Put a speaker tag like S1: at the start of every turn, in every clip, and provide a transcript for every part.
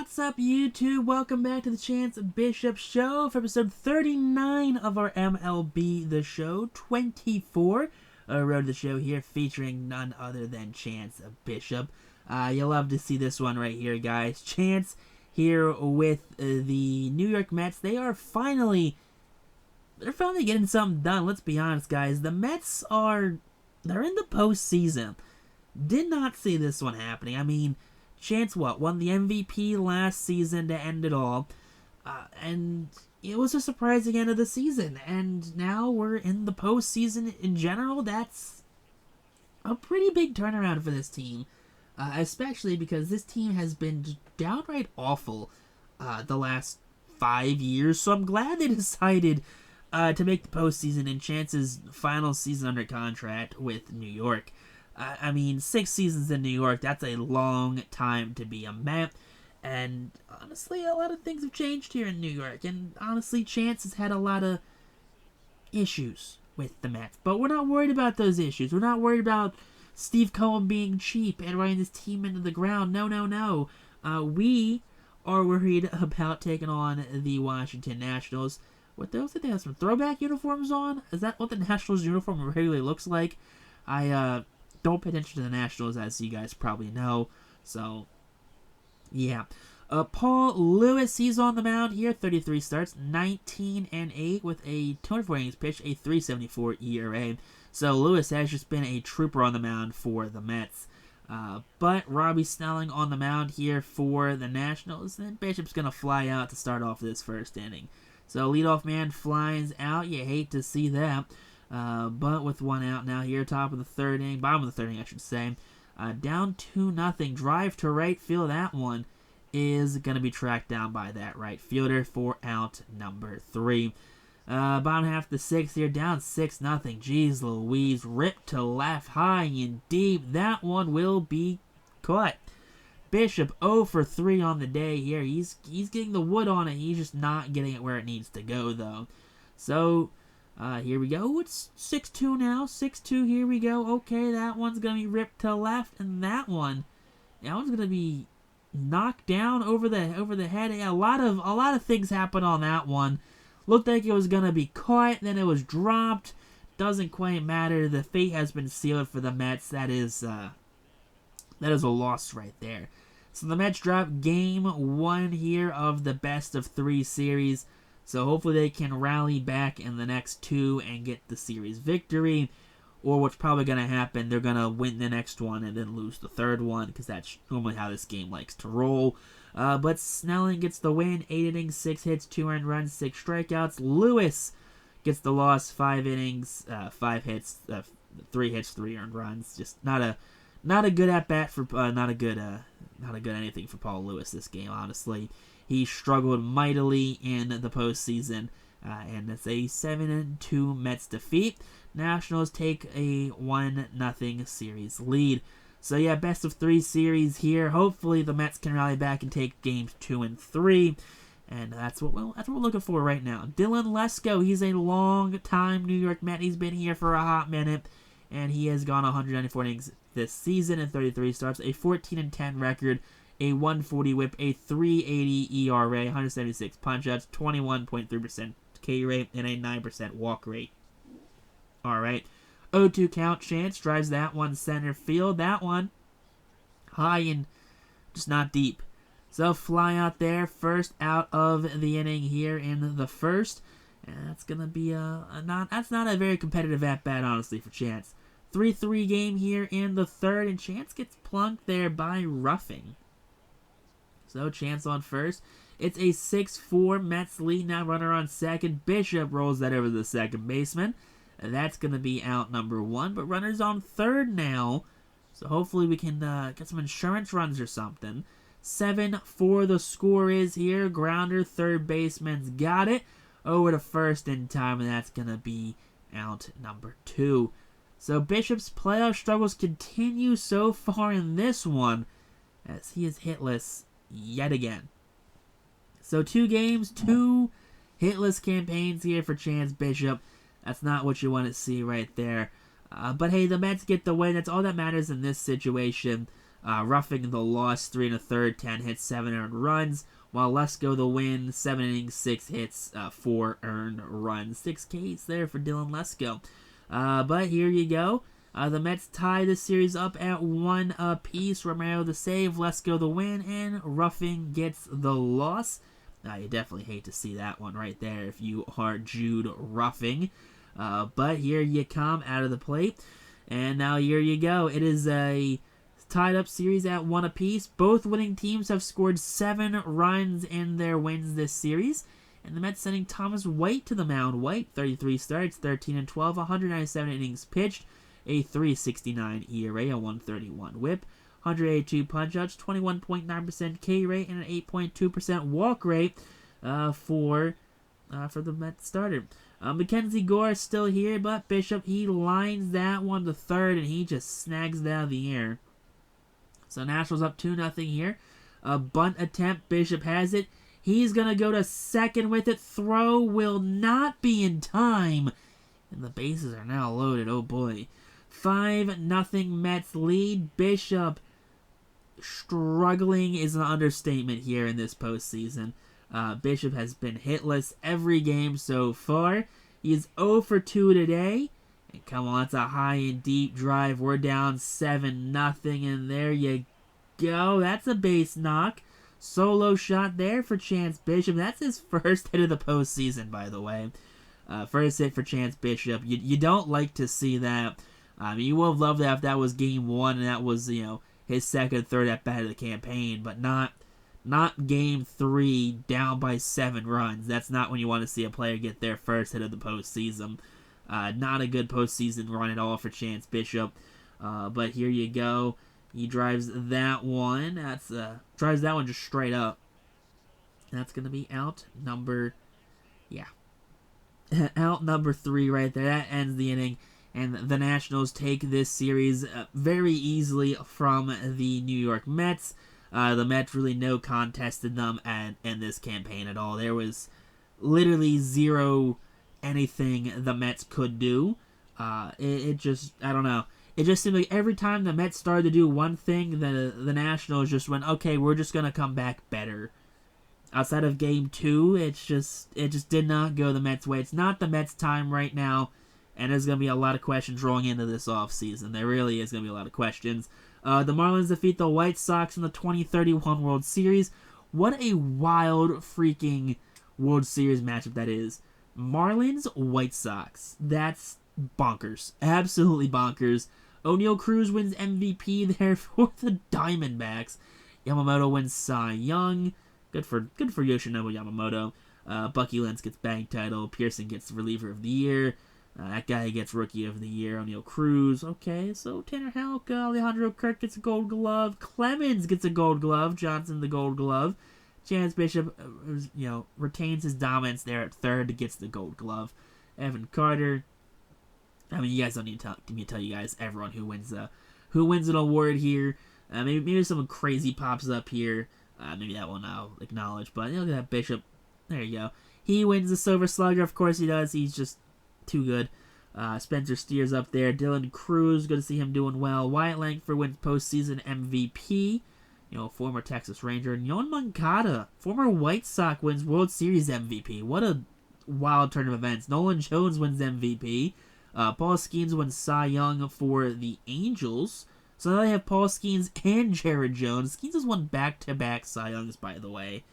S1: What's up, YouTube? Welcome back to the Chance Bishop Show for episode 39 of our MLB The Show 24. Road to the show here featuring none other than Chance Bishop. You'll love to see this one right here, guys. Chance here with the New York Mets. They're finally getting something done. Let's be honest, guys. The Mets they're in the postseason. Did not see this one happening. I mean, Chance won the MVP last season to end it all, and it was a surprising end of the season, and now we're in the postseason in general. That's a pretty big turnaround for this team, especially because this team has been downright awful the last 5 years, so I'm glad they decided to make the postseason in Chance's final season under contract with New York. I mean, 6 seasons in New York, that's a long time to be a Met. And honestly, a lot of things have changed here in New York. And honestly, Chance has had a lot of issues with the Mets. But we're not worried about those issues. We're not worried about Steve Cohen being cheap and running this team into the ground. No. We are worried about taking on the Washington Nationals. What those? They have some throwback uniforms on? Is that what the Nationals uniform regularly looks like? I don't pay attention to the Nationals, as you guys probably know. So, yeah. Paul Lewis, he's on the mound here. 33 starts, 19-8 with a 204 innings pitched, a 3.74 ERA. So Lewis has just been a trooper on the mound for the Mets. But Robbie Snelling on the mound here for the Nationals. And Bishop's going to fly out to start off this first inning. So leadoff man flies out. You hate to see that. But with one out now here, bottom of the third inning, I should say. Down 2-0, drive to right field. That one is going to be tracked down by that right fielder for out number 3. Bottom half of the 6th here, down 6-0. Jeez Louise, ripped to left, high and deep. That one will be caught. Bishop 0 for 3 on the day here. He's getting the wood on it. He's just not getting it where it needs to go, though. So here we go. It's 6-2 now. 6-2. Here we go. Okay, that one's gonna be ripped to left, and that one's gonna be knocked down over the head. A lot of things happened on that one. Looked like it was gonna be caught, then it was dropped. Doesn't quite matter. The fate has been sealed for the Mets. That is a loss right there. So the Mets drop game 1 here of the best of 3 series. So hopefully they can rally back in the next 2 and get the series victory. Or what's probably going to happen, they're going to win the next one and then lose the third one, because that's normally how this game likes to roll. But Snelling gets the win, 8 innings, 6 hits, 2 earned runs, 6 strikeouts. Lewis gets the loss, 5 innings, 5 hits, 3 hits, 3 earned runs. Just not a good at bat for not a good anything for Paul Lewis this game, honestly. He struggled mightily in the postseason, and it's a 7-2 Mets defeat. Nationals take a 1-0 series lead. So yeah, best of 3 series here. Hopefully the Mets can rally back and take games 2 and 3, and that's what we're looking for right now. Dylan Lesko, he's a long-time New York Met. He's been here for a hot minute, and he has gone 194 innings this season in 33 starts, a 14-10 record. A 140 whip, a 380 ERA, 176 punch-outs, 21.3% K rate, and a 9% walk rate. Alright. 0-2 count. Chance drives that one center field. That one high and just not deep. So fly out there. First out of the inning here in the first. And that's going to be that's not a very competitive at-bat, honestly, for Chance. 3-3 game here in the third, and Chance gets plunked there by roughing. So Chance on first. It's a 6-4 Mets lead. Now runner on second. Bishop rolls that over to the second baseman. That's going to be out number 1. But runner's on third now. So hopefully we can get some insurance runs or something. 7-4 the score is here. Grounder, third baseman's got it. Over to first in time. And that's going to be out number 2. So Bishop's playoff struggles continue so far in this one, as he is hitless yet again. So 2 games, 2 hitless campaigns here for Chance Bishop. That's not what you want to see right there. But hey, the Mets get the win. That's all that matters in this situation. Roughing the loss, 3 1/3, 10 hits, 7 earned runs. While Lesko the win, 7 innings, 6 hits, 4 earned runs. 6 Ks there for Dylan Lesko. But here you go. The Mets tie the series up at 1 apiece. Romero the save, Lesko the win, and Ruffing gets the loss. You definitely hate to see that one right there if you are Jude Ruffing. But here you come out of the plate. And now here you go. It is a tied up series at 1 apiece. Both winning teams have scored 7 runs in their wins this series. And the Mets sending Thomas White to the mound. White, 33 starts, 13 12, 197 innings pitched, a 3.69 ERA, a 1.31 WHIP, 182 punch-outs, 21.9% K rate, and an 8.2% walk rate for the Mets starter. Mackenzie Gore is still here, but Bishop, he lines that one to third, and he just snags it out of the air. So Nationals up 2-0 here. A bunt attempt, Bishop has it. He's going to go to second with it. Throw will not be in time. And the bases are now loaded. Oh boy. 5-0 Mets lead. Bishop struggling is an understatement here in this postseason. Bishop has been hitless every game so far. He is 0 for 2 today. And come on, that's a high and deep drive. We're down 7-0, and there you go. That's a base knock. Solo shot there for Chance Bishop. That's his first hit of the postseason, by the way. First hit for Chance Bishop. You don't like to see that. You would have loved that if that was game 1 and that was, his second, third at bat of the campaign, but not game 3 down by 7 runs. That's not when you want to see a player get their first hit of the postseason. Not a good postseason run at all for Chance Bishop. But here you go. He drives that one. Drives that one just straight up. That's going to be out number 3 right there. That ends the inning. And the Nationals take this series very easily from the New York Mets. The Mets really no contested them in this campaign at all. There was literally zero anything the Mets could do. It just, I don't know. It just seemed like every time the Mets started to do one thing, the Nationals just went, okay, we're just going to come back better. Outside of game 2, it just did not go the Mets' way. It's not the Mets' time right now, and there's going to be a lot of questions rolling into this offseason. There really is going to be a lot of questions. The Marlins defeat the White Sox in the 2031 World Series. What a wild freaking World Series matchup that is. Marlins, White Sox. That's bonkers. Absolutely bonkers. O'Neal Cruz wins MVP there for the Diamondbacks. Yamamoto wins Cy Young. Good for Yoshinobu Yamamoto. Bucky Lentz gets batting title. Pearson gets reliever of the year. That guy gets rookie of the year. O'Neal Cruz. Okay, so Tanner Houck, Alejandro Kirk gets a gold glove. Clemens gets a gold glove. Johnson the gold glove. Chance Bishop, retains his dominance there at third, gets the gold glove. Evan Carter. I mean, you guys don't need me to tell you guys everyone who wins an award here. Maybe someone crazy pops up here. Maybe that one I'll acknowledge. But look at that Bishop. There you go. He wins the Silver Slugger. Of course he does. He's just too good. Spencer Steer's up there. Dylan Cruz, good to see him doing well. Wyatt Langford wins postseason MVP. Former Texas Ranger. And Yoan Moncada, former White Sox, wins World Series MVP. What a wild turn of events. Nolan Jones wins MVP. Paul Skeens wins Cy Young for the Angels. So now they have Paul Skeens and Jared Jones. Skeens has won back-to-back Cy Youngs, by the way.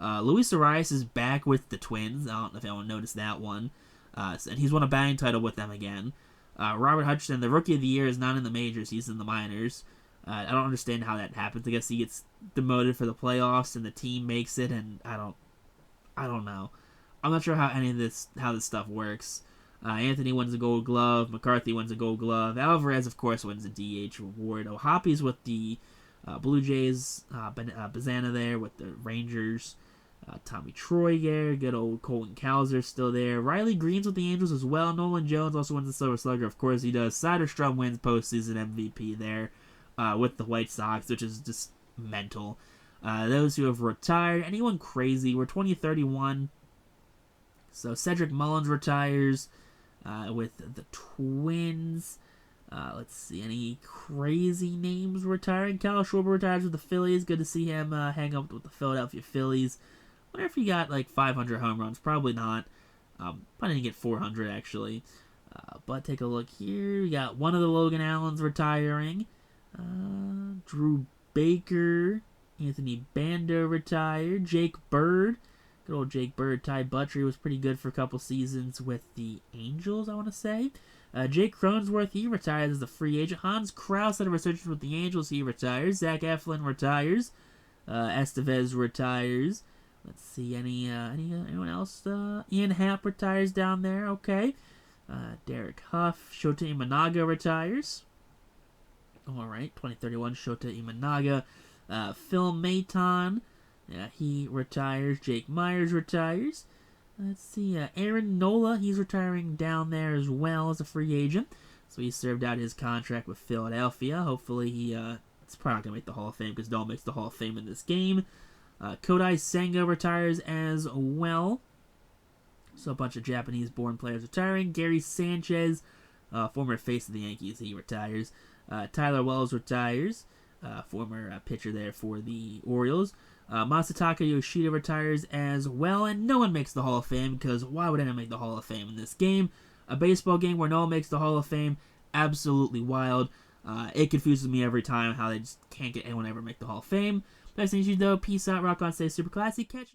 S1: Luis Arias is back with the Twins. I don't know if anyone noticed that one. And he's won a batting title with them again. Robert Hutchinson, the Rookie of the Year, is not in the majors. He's in the minors. I don't understand how that happens. I guess he gets demoted for the playoffs and the team makes it, and I don't know. I'm not sure how this stuff works. Anthony wins a Gold Glove. McCarthy wins a Gold Glove. Alvarez, of course, wins a DH award. O'Hoppy's with the Blue Jays. Bazana there with the Rangers. Tommy Troy there. Good old Colton Cowser still there. Riley Green's with the Angels as well. Nolan Jones also wins the Silver Slugger. Of course he does. Soderstrom wins postseason MVP there with the White Sox, which is just mental. Those who have retired. Anyone crazy? We're 2031. So Cedric Mullins retires with the Twins. Let's see, any crazy names retiring? Kyle Schwarber retires with the Phillies. Good to see him hang up with the Philadelphia Phillies. Wonder if he got like 500 home runs. Probably not. Probably didn't get 400 actually. But take a look here. We got one of the Logan Allens retiring. Drew Baker, Anthony Bando retired. Jake Bird. Good old Jake Bird. Ty Buttrey was pretty good for a couple seasons with the Angels, I want to say. Jake Cronenworth, he retires as a free agent. Hans Krause had a resurgence with the Angels, he retires. Zach Eflin retires. Estevez retires. Let's see, anyone else? Ian Happ retires down there, okay. Derek Huff, Shota Imanaga retires. Alright, 2031, Shota Imanaga. Phil Maton, he retires. Jake Myers retires. Let's see, Aaron Nola, he's retiring down there as well as a free agent. So he served out his contract with Philadelphia. Hopefully it's probably not going to make the Hall of Fame because no one makes the Hall of Fame in this game. Kodai Senga retires as well. So a bunch of Japanese-born players retiring. Gary Sanchez, former face of the Yankees, he retires. Tyler Wells retires, former pitcher there for the Orioles. Masataka Yoshida retires as well, and no one makes the Hall of Fame because why would anyone make the Hall of Fame in this game? A baseball game where no one makes the Hall of Fame, absolutely wild. It confuses me every time how they just can't get anyone ever make the Hall of Fame. Best thing you should know, peace out, rock on, stay super classy, catch